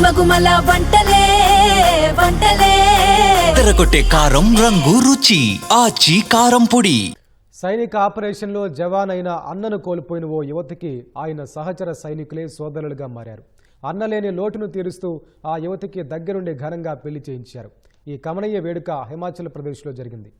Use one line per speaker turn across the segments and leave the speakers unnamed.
గుమగుమల వంటలే వంటలే
తెరకొట్టే కారం రంగు రుచి ఆచి కారం పొడి.
సైనిక ఆపరేషన్లో జవాన్ అయిన అన్నను కోల్పోయిన ఓ యువతికి ఆయన సహచర సైనికులే సోదరులుగా మారారు. అన్నలేని లోటును తీరుస్తూ ఆ యువతికి దగ్గరుండి ఘనంగా పెళ్లి చేయించారు. ఈ కమనీయ వేడుక హిమాచల్ ప్రదేశ్లో జరిగింది.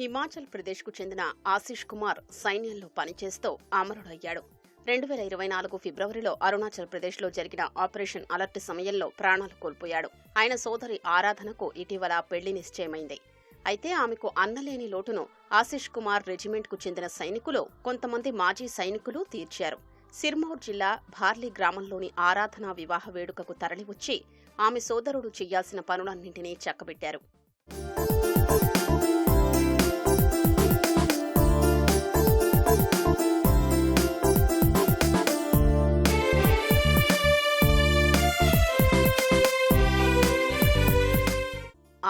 హిమాచల్ ప్రదేశ్కు చెందిన ఆశీష్ కుమార్ సైన్యంలో పనిచేస్తూ అమరుడయ్యాడు. 2024 ఫిబ్రవరిలో అరుణాచల్ ప్రదేశ్లో జరిగిన ఆపరేషన్ అలర్ట్ సమయంలో ప్రాణాలు కోల్పోయాడు. ఆయన సోదరి ఆరాధనకు ఇటీవల పెళ్లి నిశ్చయమైంది. అయితే ఆమెకు అన్నలేని లోటును ఆశీష్ కుమార్ రెజిమెంట్కు చెందిన సైనికులు, కొంతమంది మాజీ సైనికులు తీర్చారు. సిర్మౌర్ జిల్లా భార్లీ గ్రామంలోని ఆరాధన వివాహ వేడుకకు తరలివచ్చి ఆమె సోదరుడు చేయాల్సిన పనులన్నింటినీ చక్కబెట్టారు.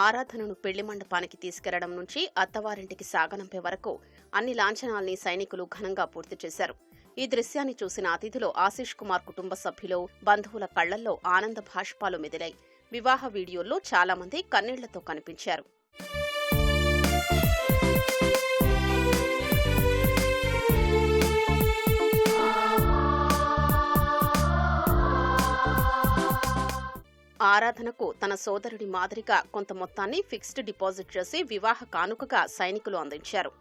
ఆరాధనను పెళ్లి మండపానికి తీసుకెళ్లడం నుంచి అత్తవారింటికి సాగనంపే వరకు అన్ని లాంఛనాల్ని సైనికులు ఘనంగా పూర్తి చేశారు. ఈ దృశ్యాన్ని చూసిన అతిథులు ఆశీష్ కుమార్ కుటుంబ సభ్యులు, బంధువుల కళ్లల్లో ఆనంద భాష్పాలు మెదిలాయి. వివాహ వీడియోల్లో చాలా మంది కన్నీళ్లతో కనిపించారు. ఆరాధనకు తన సోదరుడి మాదిరిగా కొంత మొత్తాన్ని ఫిక్స్డ్ డిపాజిట్ చేసి వివాహ కానుకగా సైనికులు అందించారు.